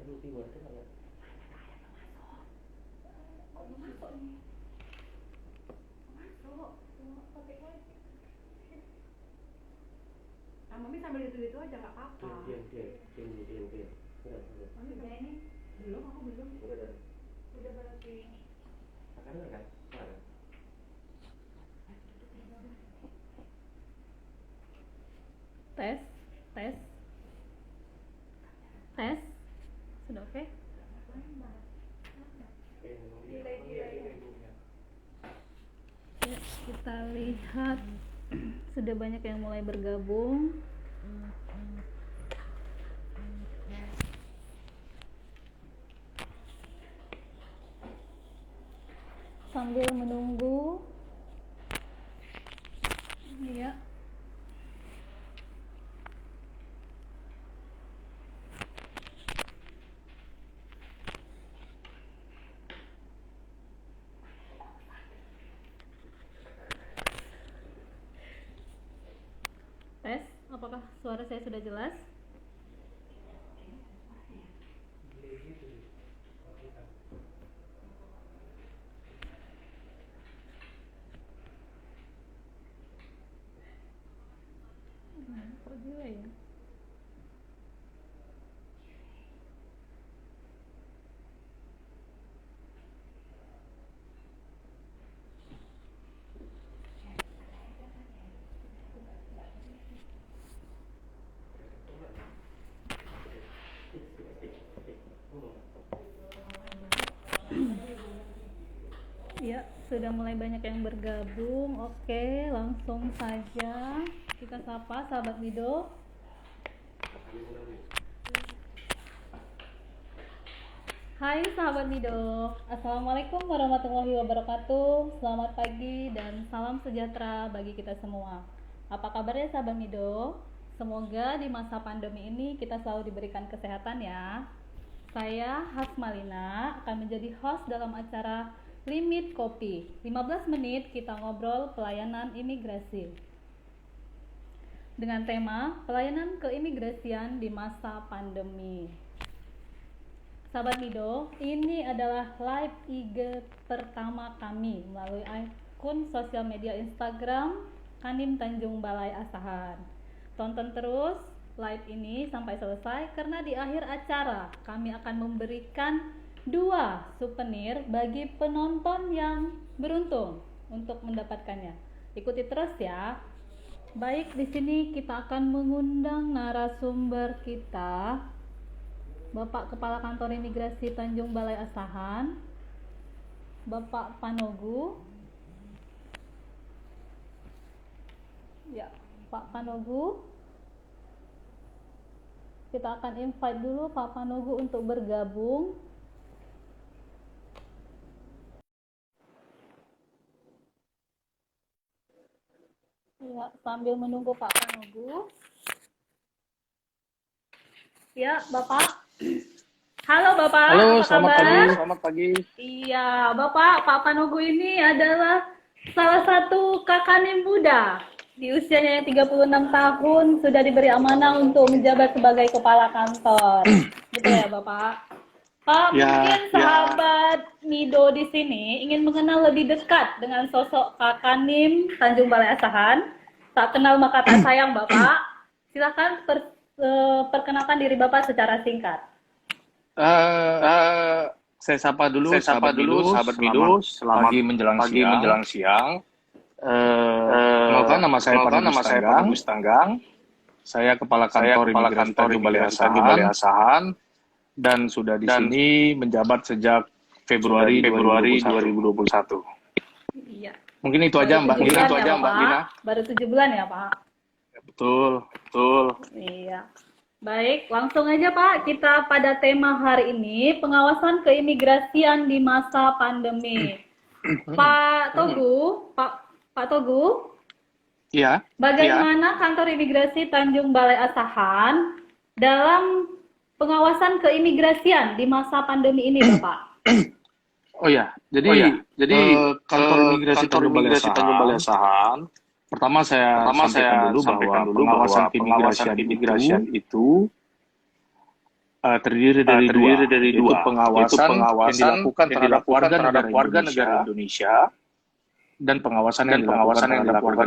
Mami sambil itu aja nggak apa-apa. Mami udah ini belum, aku belum. Udah berarti. Kan? Tes, tes, tes, sudah oke? Ya, kita lihat sudah banyak yang mulai bergabung. Sambil menunggu, ya. Tes, apakah suara saya sudah jelas? Kok juga ya? Ya, sudah mulai banyak yang bergabung. Oke, langsung saja kita sapa sahabat Mido. Hai sahabat Mido, Assalamualaikum warahmatullahi wabarakatuh. Selamat pagi dan salam sejahtera bagi kita semua. Apa kabarnya sahabat Mido? Semoga di masa pandemi ini kita selalu diberikan kesehatan ya. Saya Hasmalina akan menjadi host dalam acara Limit Kopi. 15 menit kita ngobrol pelayanan imigrasi. Dengan tema pelayanan keimigrasian di masa pandemi. Sahabat Mido, ini adalah live IG pertama kami melalui akun sosial media Instagram Kanim Tanjung Balai Asahan. Tonton terus live ini sampai selesai karena di akhir acara kami akan memberikan 2 souvenir bagi penonton yang beruntung untuk mendapatkannya. Ikuti terus ya. Baik, di sini kita akan mengundang narasumber kita, Bapak Kepala Kantor Imigrasi Tanjung Balai Asahan, Bapak Panogu. Ya, Pak Panogu. Kita akan invite dulu Pak Panogu untuk bergabung. Ya, sambil menunggu Pak Panogu. Ya, Bapak. Halo Bapak. Halo, apa selamat kabar? pagi. Selamat pagi. Iya, Bapak, Pak Panogu ini adalah salah satu kakak muda. Di usianya yang 36 tahun sudah diberi amanah untuk menjabat sebagai kepala kantor. Betul ya, Bapak? Pak, Ya, mungkin ya. sahabat Mido di sini ingin mengenal lebih dekat dengan sosok Kakak Nim Tanjung Balai Asahan. Tak kenal maka tak sayang, Bapak. Silakan perkenalkan diri Bapak secara singkat. Saya sapa dulu, sahabat Mido, selamat pagi menjelang siang. Kenalkan nama saya Pangus Tanggang. Saya kepala kantor imigrasi Tanjung Balai Asahan dan sudah di sini menjabat sejak Februari 2021. Iya. Mungkin itu aja Mbak Dina. Baru 7 bulan ya Pak? Ya, betul. Iya. Baik, langsung aja Pak, kita pada tema hari ini, pengawasan keimigrasian di masa pandemi. Pak Togu, Iya. bagaimana kantor imigrasi Tanjung Balai Asahan dalam pengawasan keimigrasian di masa pandemi ini, Bapak? Oh ya, jadi kantor imigrasi Tanjung Balai Asahan. Pertama saya sampaikan dulu bahwa pengawasan keimigrasian itu terdiri dari dua, yaitu pengawasan yang dilakukan terhadap warga negara Indonesia dan pengawasan yang dilakukan warga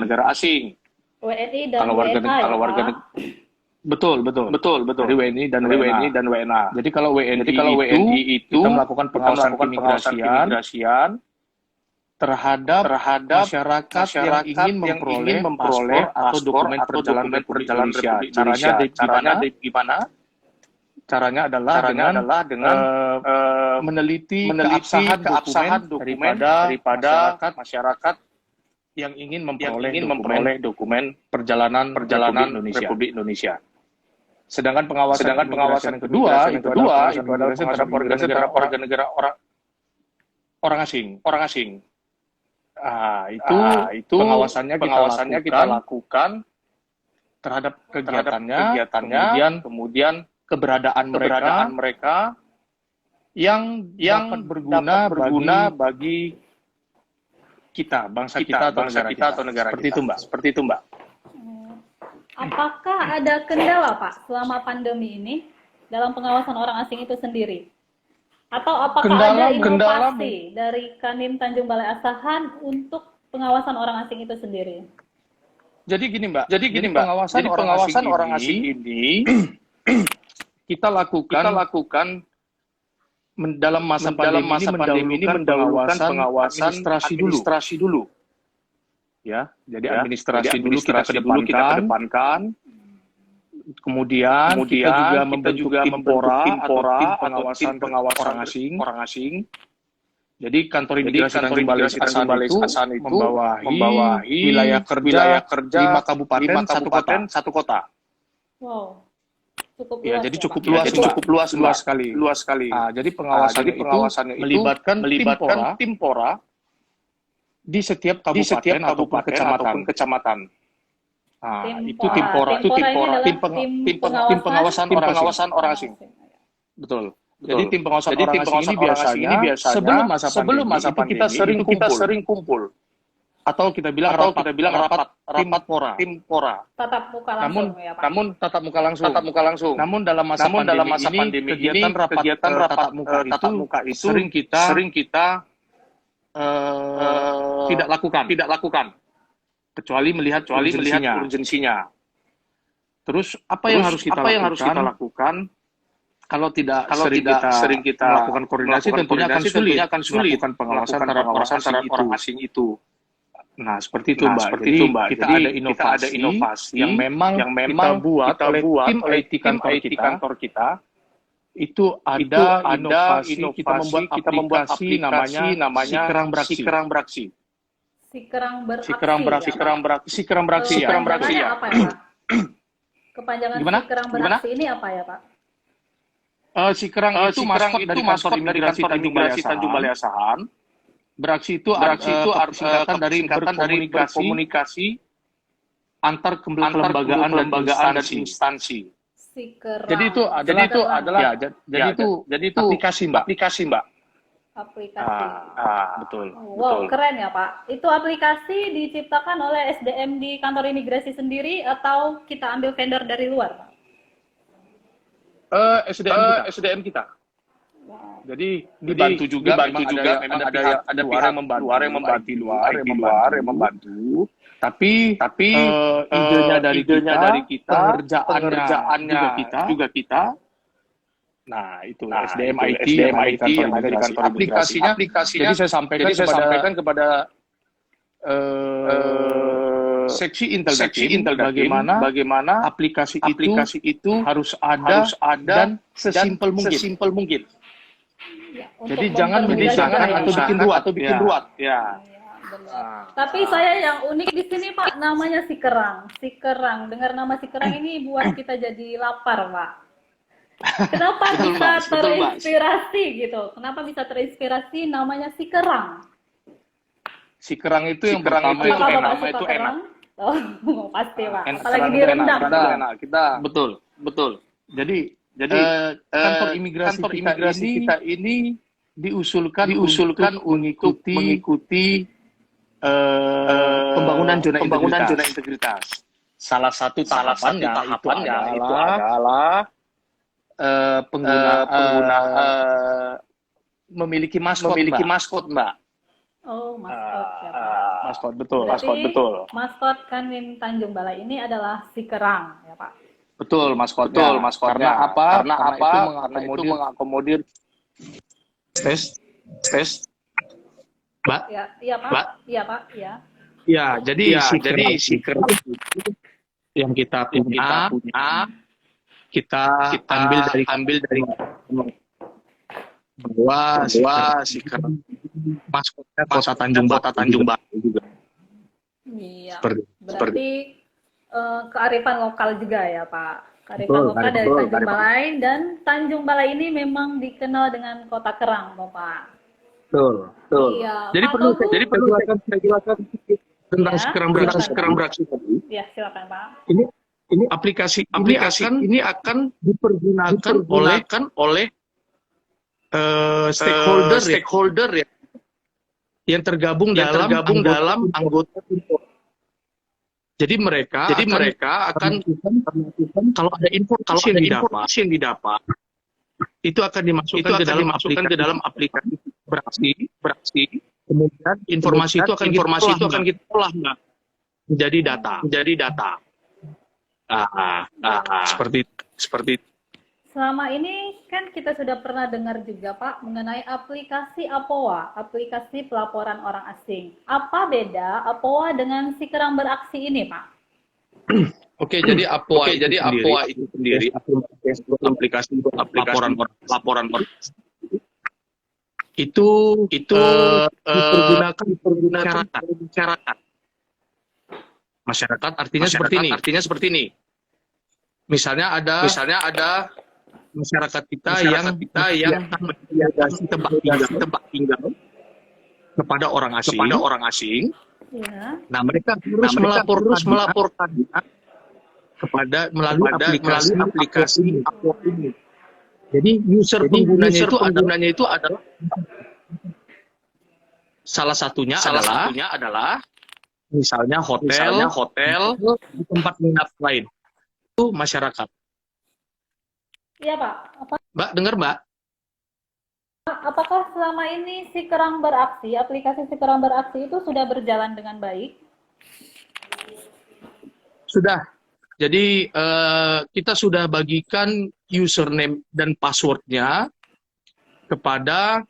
negara asing. WNI dan Kalau warga WNA, kalau ya, warga Pak? betul. Dari WNI dan WNA. Jadi kalau WNI itu kita melakukan pengawasan keimigrasian terhadap masyarakat yang ingin memperoleh paspor atau dokumen perjalanan Republik Indonesia. Caranya gimana? Caranya adalah dengan meneliti keabsahan dokumen daripada masyarakat yang ingin memperoleh dokumen perjalanan Republik Indonesia. Sedangkan pengawasan yang kedua itu adalah pengawasan terhadap warga negara orang asing. Itu pengawasannya kita lakukan terhadap kegiatannya, kemudian keberadaan mereka yang dapat berguna bagi kita, bangsa kita atau negara kita. Seperti itu, Mbak. Apakah ada kendala, Pak, selama pandemi ini dalam pengawasan orang asing itu sendiri? Atau apakah ada inovasi dari Kanwil Tanjung Balai Asahan untuk pengawasan orang asing itu sendiri? Jadi gini, Mbak. Pengawasan orang asing ini kita lakukan dalam masa pandemi ini mendahulukan pengawasan administrasi dulu. Ya, jadi administrasi dulu kita kedepankan. Kemudian kita juga membentuk tim pengawasan orang asing. Jadi kantor imigrasi Tanjung Balai Asahan itu membawahi wilayah kerja 5 kabupaten, 1 kota. Wow. Cukup Ya, luas, jadi ya, cukup Pak? luas sekali. Jadi pengawasannya itu melibatkan tim pora di setiap kabupaten ataupun kecamatan. Itu tim pora. Tim pengawasan orang asing. Betul. Jadi tim pengawasan orang asing ini biasanya sebelum masa pandemi kita sering kumpul. Atau kita bilang rapat tim pora. Tatap muka langsung, ya, Pak? Namun tatap muka langsung. Namun dalam masa pandemi ini kegiatan rapat muka itu sering kita tidak lakukan. Kecuali melihat urgensinya. Terus apa yang harus kita lakukan? Kalau tidak sering kita melakukan koordinasi, tentunya akan sulit melakukan pengawasan terhadap orang asing itu. Nah, seperti itu, Mbak. Jadi kita ada inovasi yang memang kita buat oleh tim IT kantor kita. Itu ada inovasi kita membuat aplikasi namanya Sikerang Beraksi. Sikerang Beraksi ya. Apa ya, Pak? Kepanjangan Sikerang Beraksi ini apa ya, Pak? Sikerang itu maskot dari kantor imigrasi Tanjung Balai Asahan. Beraksi itu singkatan dari berkomunikasi antar kelembagaan dan instansi. Jadi itu adalah aplikasi, Mbak. Betul. Wow, keren ya, Pak. Itu aplikasi diciptakan oleh SDM di kantor imigrasi sendiri atau kita ambil vendor dari luar, Pak? SDM kita. Wow. Jadi dibantu juga memang ada pihak luar yang membantu. Tapi idenya dari kita, pengerjaannya juga kita. Nah, itu SDM IT yang ada di kantor aplikasinya. Jadi saya sampaikan kepada seksi Intel bagaimana aplikasi itu harus ada dan sesimpel mungkin. Ya, jadi jangan atau bikin ruwet. Ya. Tapi saya yang unik di sini, Pak, namanya Sikerang. Dengar nama Sikerang ini buat kita jadi lapar, Pak. Kenapa bisa terinspirasi gitu? Kenapa bisa terinspirasi namanya Sikerang? Sikerang itu yang pertama itu enak. Oh, pasti, Pak. Apalagi direndam. Betul. Jadi kantor imigrasi kita ini diusulkan untuk mengikuti pembangunan zona integritas. Salah satu tahapannya itu adalah pengguna memiliki maskot, Mbak. Oh, maskot ya Pak. Maskot, betul. Berarti betul. maskot Kanwin Tanjung Balai ini adalah si kerang ya Pak. Betul, maskotnya. Karena apa? Karena itu mengakomodir tes. Mbak? Iya Pak. Mbak? Iya Pak, iya. Ya, jadi si kerang yang kita punya, kita ambil dari bahwa si kerang maskotnya Kota Tanjung Balai juga. Iya. Seperti Berarti kearifan lokal juga ya Pak. Kearifan Betul, lokal dari betul, Tanjung Balai, dan Tanjung Balai ini memang dikenal dengan kota kerang, Bapak. betul. Iya. Jadi Pak perlu Togu- saya jelaskan sedikit tentang Ya, sekarang beraksi tadi. Ya, silakan Pak. Ini aplikasi ini akan dipergunakan oleh stakeholder ya, yang tergabung dalam anggota Timpora. Jadi mereka akan kalau ada informasi yang didapat itu akan dimasukkan ke dalam aplikasi beraksi. Kemudian informasi itu akan kita olah, Mbak, menjadi data. Seperti itu. Selama ini kan kita sudah pernah dengar juga Pak mengenai aplikasi APOA, aplikasi pelaporan orang asing. Apa beda APOA dengan si kerang beraksi ini, Pak? Oke, jadi APOA itu sendiri aplikasi laporan orang itu dipergunakan masyarakat. Artinya seperti ini. Misalnya ada masyarakat kita yang mendelegasi tempat tinggal kepada orang asing. Ya. Nah, mereka harus melaporkan melalui aplikasi APOA ini. Jadi user penggunanya itu adalah salah satunya adalah misalnya hotel di tempat menginap lain. Itu masyarakat. Iya, Pak. Mbak, dengar, Mbak? Apakah selama ini si kerang beraksi, aplikasi si kerang beraksi itu sudah berjalan dengan baik? Sudah. Jadi kita sudah bagikan username dan passwordnya kepada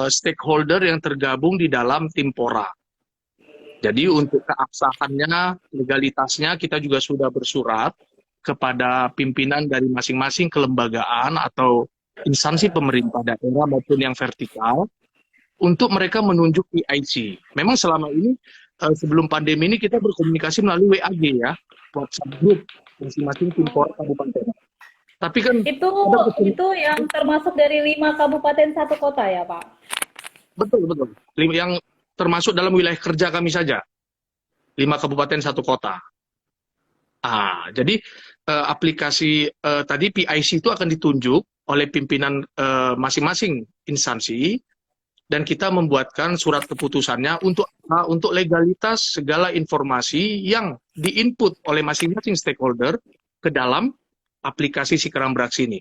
stakeholder yang tergabung di dalam Timpora. Jadi untuk keabsahannya, legalitasnya kita juga sudah bersurat kepada pimpinan dari masing-masing kelembagaan atau instansi pemerintah daerah maupun yang vertikal untuk mereka menunjuk PIC. Memang selama ini sebelum pandemi ini kita berkomunikasi melalui WAG ya, WhatsApp group masing-masing Timpora kabupaten. Tapi kan itu yang termasuk dari 5 kabupaten 1 kota ya, Pak? Betul. Yang termasuk dalam wilayah kerja kami saja. 5 kabupaten 1 kota. Jadi aplikasi tadi PIC itu akan ditunjuk oleh pimpinan masing-masing instansi, dan kita membuatkan surat keputusannya untuk legalitas segala informasi yang diinput oleh masing-masing stakeholder ke dalam aplikasi si kerang beraksi ini.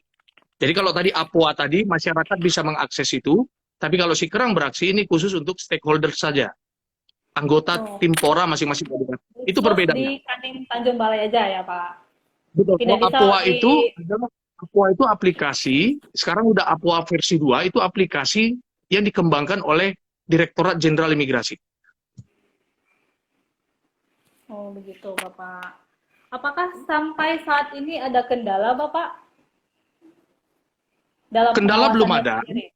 Jadi kalau tadi APOA tadi masyarakat bisa mengakses itu, tapi kalau si kerang beraksi ini khusus untuk stakeholder saja, anggota Timpora masing-masing kabupaten. Itu perbedaannya. Di Kanwin Tanjung Balai aja ya, Pak? Betul. Tidak bisa APOA itu aplikasi, sekarang udah APOA versi 2, itu aplikasi yang dikembangkan oleh Direktorat Jenderal Imigrasi. Oh, begitu, Bapak. Apakah sampai saat ini ada kendala, Bapak? Kendala belum ada. Sendiri?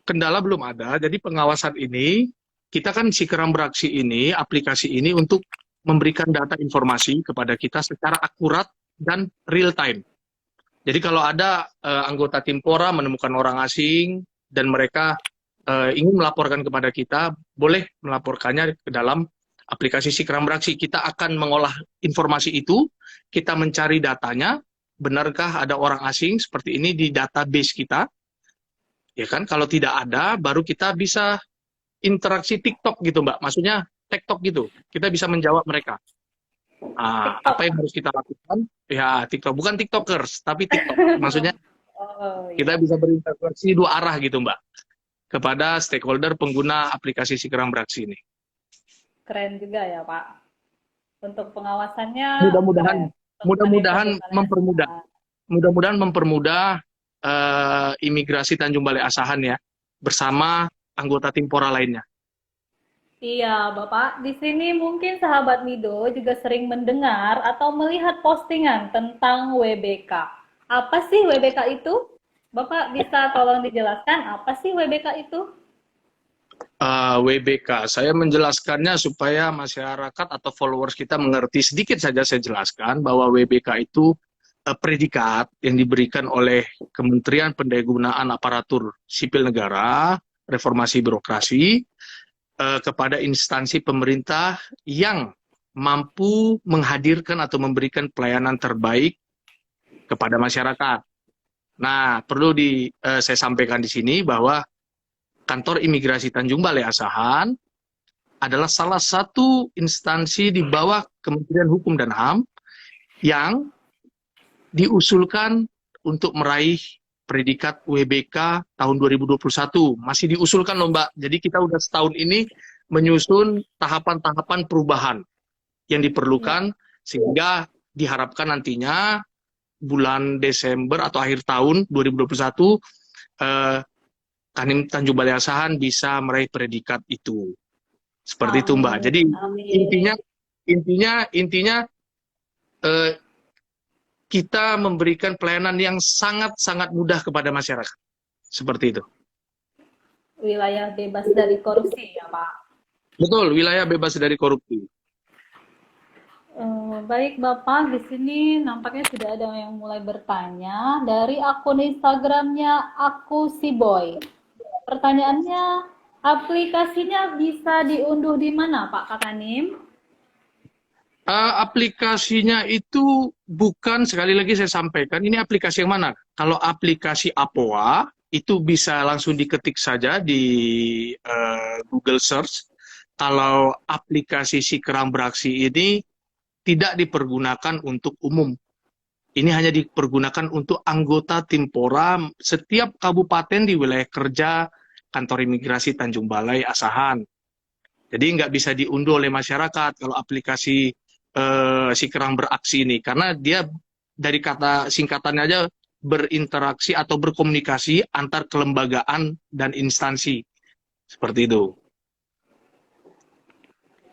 Kendala belum ada. Jadi pengawasan ini, kita kan si kerang beraksi ini, aplikasi ini untuk memberikan data informasi kepada kita secara akurat dan real time. Jadi kalau ada anggota Timpora menemukan orang asing dan mereka ingin melaporkan kepada kita, boleh melaporkannya ke dalam aplikasi si kerang beraksi. Kita akan mengolah informasi itu, kita mencari datanya, benarkah ada orang asing seperti ini di database kita, ya kan? Kalau tidak ada, baru kita bisa interaksi TikTok gitu, Mbak. Maksudnya TikTok gitu. Kita bisa menjawab mereka. TikTok. Apa yang harus kita lakukan? Ya, TikTok. Bukan TikTokers, tapi TikTok. Maksudnya Oh, kita iya. bisa berinteraksi dua arah gitu, Mbak, kepada stakeholder pengguna aplikasi si kerang beraksi ini. Keren juga ya, Pak. Untuk pengawasannya Mudah-mudahan keren. Untuk mudah-mudahan manajemen mempermudah asahan. mudah-mudahan mempermudah imigrasi Tanjung Balai Asahan ya, bersama anggota Timpora lainnya. Iya, Bapak. Di sini mungkin sahabat Mido juga sering mendengar atau melihat postingan tentang WBK. Apa sih WBK itu? Bapak bisa tolong dijelaskan apa sih WBK itu? WBK, saya menjelaskannya supaya masyarakat atau followers kita mengerti. Sedikit saja saya jelaskan bahwa WBK itu predikat yang diberikan oleh Kementerian Pendayagunaan Aparatur Sipil Negara, Reformasi Birokrasi, kepada instansi pemerintah yang mampu menghadirkan atau memberikan pelayanan terbaik kepada masyarakat. Nah, perlu saya sampaikan di sini bahwa Kantor Imigrasi Tanjung Balai Asahan adalah salah satu instansi di bawah Kementerian Hukum dan HAM yang diusulkan untuk meraih predikat WBK tahun 2021. Masih diusulkan loh, Mbak. Jadi kita udah setahun ini menyusun tahapan-tahapan perubahan yang diperlukan sehingga diharapkan nantinya bulan Desember atau akhir tahun 2021 Kanwil Tanjung Balai Asahan bisa meraih predikat itu. Seperti itu, Mbak. Jadi intinya kita memberikan pelayanan yang sangat-sangat mudah kepada masyarakat. Seperti itu. Wilayah bebas dari korupsi ya, Pak. Betul, wilayah bebas dari korupsi. Baik Bapak, di sini nampaknya sudah ada yang mulai bertanya dari akun Instagramnya Aku Si Boy. Pertanyaannya, aplikasinya bisa diunduh di mana, Pak Kakanim? Aplikasinya itu bukan, sekali lagi saya sampaikan, ini aplikasi yang mana? Kalau aplikasi Apoa, itu bisa langsung diketik saja di Google Search. Kalau aplikasi si kerang beraksi ini tidak dipergunakan untuk umum. Ini hanya dipergunakan untuk anggota Timpora setiap kabupaten di wilayah kerja Kantor Imigrasi Tanjung Balai Asahan. Jadi nggak bisa diunduh oleh masyarakat kalau aplikasi si kerang beraksi ini, karena dia dari kata singkatannya aja berinteraksi atau berkomunikasi antar kelembagaan dan instansi. Seperti itu.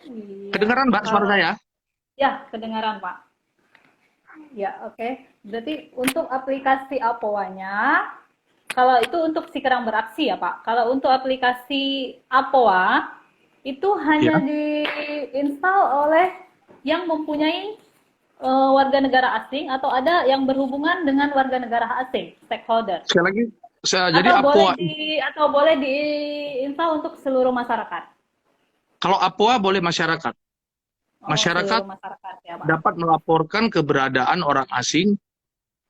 Iya. Kedengaran, Mbak, suara saya? Ya, kedengaran, Pak. Ya, oke. Berarti untuk aplikasi Apoa-nya, kalau itu untuk si kerang beraksi ya, Pak. Kalau untuk aplikasi Apoa, itu hanya diinstal oleh yang mempunyai warga negara asing atau ada yang berhubungan dengan warga negara asing, stakeholder. Sekali lagi, jadi Apoa atau boleh diinstal untuk seluruh masyarakat. Kalau Apoa boleh masyarakat. Masyarakat ya, Pak. dapat melaporkan keberadaan orang asing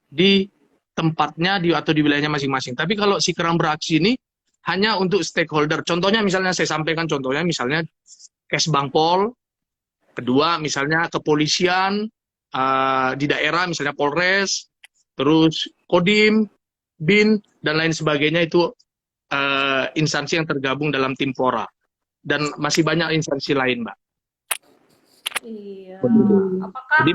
di tempatnya atau di wilayahnya masing-masing. Tapi kalau si kerang beraksi ini hanya untuk stakeholder. Contohnya misalnya saya sampaikan contohnya misalnya Kesbangpol, kedua misalnya kepolisian di daerah misalnya Polres, terus Kodim, BIN dan lain sebagainya itu instansi yang tergabung dalam Timpora. Dan masih banyak instansi lain, Mbak. Iya. Apakah jadi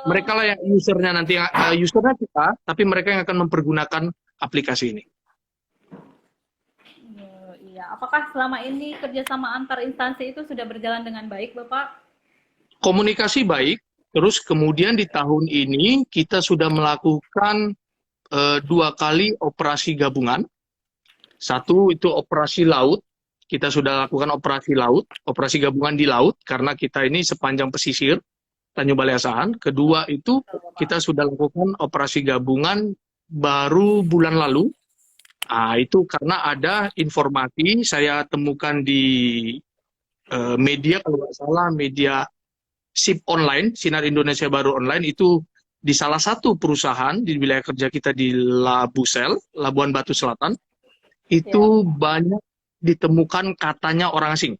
mereka lah yang usernya nanti usernya kita, tapi mereka yang akan mempergunakan aplikasi ini. Iya. Apakah selama ini kerjasama antar instansi itu sudah berjalan dengan baik, Bapak? Komunikasi baik. Terus kemudian di tahun ini kita sudah melakukan 2 kali operasi gabungan. Satu itu operasi laut. Kita sudah lakukan operasi laut, operasi gabungan di laut, karena kita ini sepanjang pesisir Tanjung Balai Asahan. Kedua itu kita sudah lakukan operasi gabungan baru bulan lalu. Itu karena ada informasi saya temukan di media, kalau nggak salah, media SIP online, Sinar Indonesia Baru Online, itu di salah satu perusahaan di wilayah kerja kita di Labusel, Labuan Batu Selatan, itu banyak ditemukan katanya orang asing.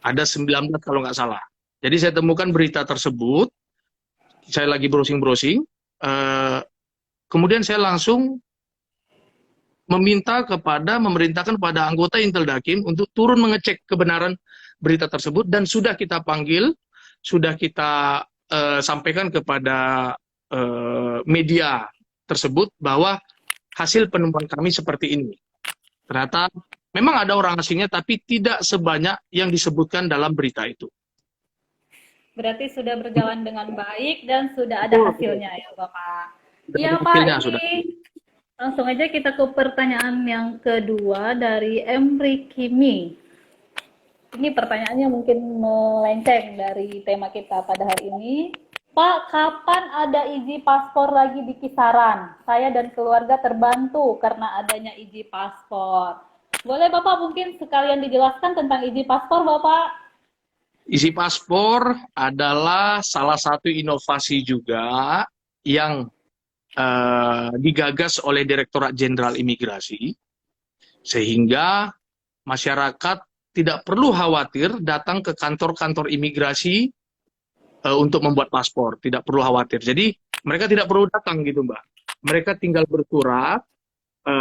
Ada 19 kalau nggak salah. Jadi saya temukan berita tersebut, saya lagi browsing-browsing, kemudian saya langsung memerintahkan kepada anggota Intel Dakim untuk turun mengecek kebenaran berita tersebut, dan sudah kita panggil, sudah kita sampaikan kepada media tersebut bahwa hasil penemuan kami seperti ini. Ternyata memang ada orang asingnya, tapi tidak sebanyak yang disebutkan dalam berita itu. Berarti sudah berjalan dengan baik dan sudah ada hasilnya ya Bapak. Iya Pak, ini langsung aja kita ke pertanyaan yang kedua dari Emri Kimi. Ini pertanyaannya mungkin melenceng dari tema kita pada hari ini. Pak, kapan ada izin paspor lagi di Kisaran? Saya dan keluarga terbantu karena adanya izin paspor. Boleh Bapak mungkin sekalian dijelaskan tentang izin paspor Bapak? Izin paspor adalah salah satu inovasi juga yang digagas oleh Direktorat Jenderal Imigrasi, sehingga masyarakat tidak perlu khawatir datang ke kantor-kantor imigrasi untuk membuat paspor, tidak perlu khawatir. Jadi mereka tidak perlu datang gitu Mbak. Mereka tinggal bersurat,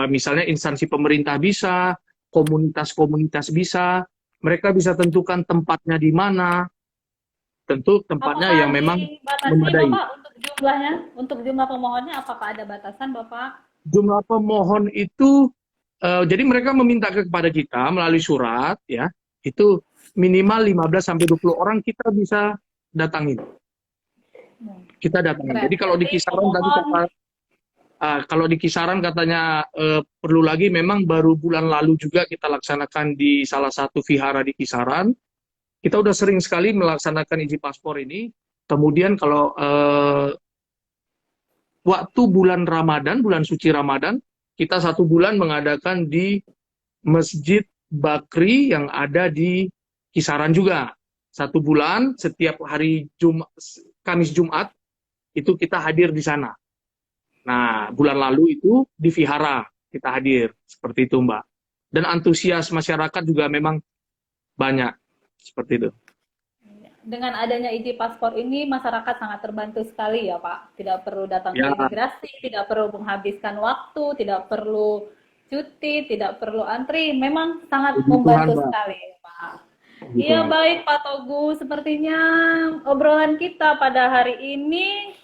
misalnya instansi pemerintah bisa, komunitas-komunitas bisa, mereka bisa tentukan tempatnya di mana, tentu tempatnya yang memang memadai. Bapak untuk jumlahnya, untuk jumlah pemohonnya apakah ada batasan Bapak? Jumlah pemohon itu, jadi mereka meminta kepada kita melalui surat, ya, itu minimal 15-20 orang kita bisa datangin. Kita datangin. Jadi kalau di Kisaran tadi kalau di Kisaran katanya perlu lagi, memang baru bulan lalu juga kita laksanakan di salah satu vihara di Kisaran. Kita udah sering sekali melaksanakan izin paspor ini. Kemudian kalau waktu bulan Ramadan, bulan suci Ramadan, kita 1 bulan mengadakan di Masjid Bakri yang ada di Kisaran juga. 1 bulan, setiap hari Kamis Jumat, itu kita hadir di sana. Nah, bulan lalu itu di vihara kita hadir, seperti itu Mbak. Dan antusias masyarakat juga memang banyak, seperti itu. Dengan adanya izin paspor ini, masyarakat sangat terbantu sekali ya Pak. Tidak perlu datang ke imigrasi, tidak perlu menghabiskan waktu, tidak perlu cuti, tidak perlu antri. Memang sangat membantu sekali Pak. Iya baik Pak Togu, sepertinya obrolan kita pada hari ini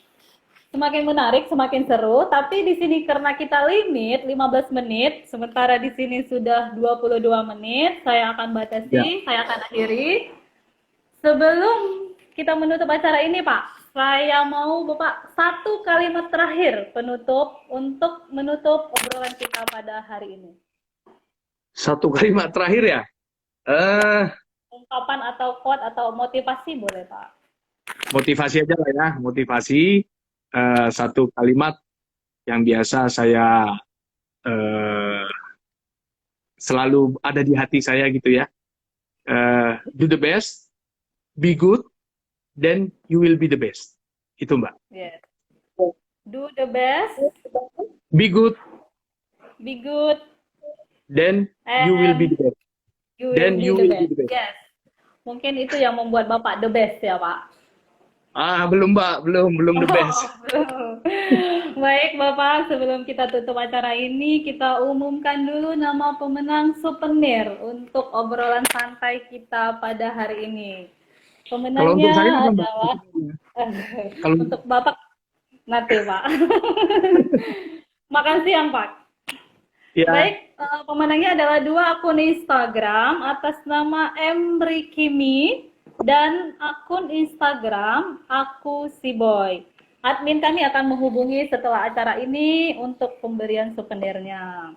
semakin menarik, semakin seru. Tapi di sini karena kita limit 15 menit, sementara di sini sudah 22 menit, saya akan batasi, saya akan akhiri. Sebelum kita menutup acara ini Pak, saya mau Bapak 1 kalimat terakhir penutup untuk menutup obrolan kita pada hari ini. 1 kalimat terakhir ya? Ungkapan atau quote atau motivasi boleh Pak? Motivasi aja lah ya, motivasi. 1 kalimat yang biasa saya selalu ada di hati saya gitu ya. Do the best, be good, then you will be the best. Itu Mbak. Yes. Do the best, be good, then you will be the best. Then you will be the best. Yes. Mungkin itu yang membuat Bapak the best ya Pak. Belum Mbak, belum the best. Baik Bapak, sebelum kita tutup acara ini, kita umumkan dulu nama pemenang souvenir untuk obrolan santai kita pada hari ini. Pemenangnya adalah untuk Bapak nanti Pak. Makan siang Pak. Ya. Baik, pemenangnya adalah 2 akun Instagram atas nama Emri Kimi dan akun Instagram Aku Si Boy. Admin kami akan menghubungi setelah acara ini untuk pemberian souvenirnya.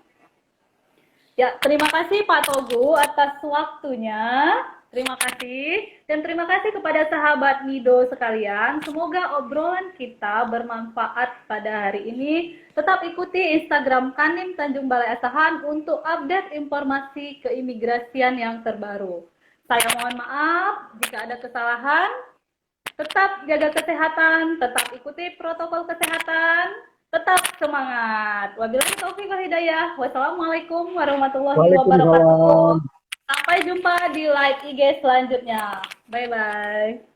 Ya, terima kasih Pak Togu atas waktunya. Terima kasih. Dan terima kasih kepada sahabat Mido sekalian. Semoga obrolan kita bermanfaat pada hari ini. Tetap ikuti Instagram Kanim Tanjung Balai Asahan untuk update informasi keimigrasian yang terbaru. Saya mohon maaf jika ada kesalahan. Tetap jaga kesehatan, tetap ikuti protokol kesehatan, tetap semangat. Wabillahi taufiq wal hidayah. Wassalamualaikum warahmatullahi wabarakatuh. Sampai jumpa di live IG selanjutnya. Bye-bye.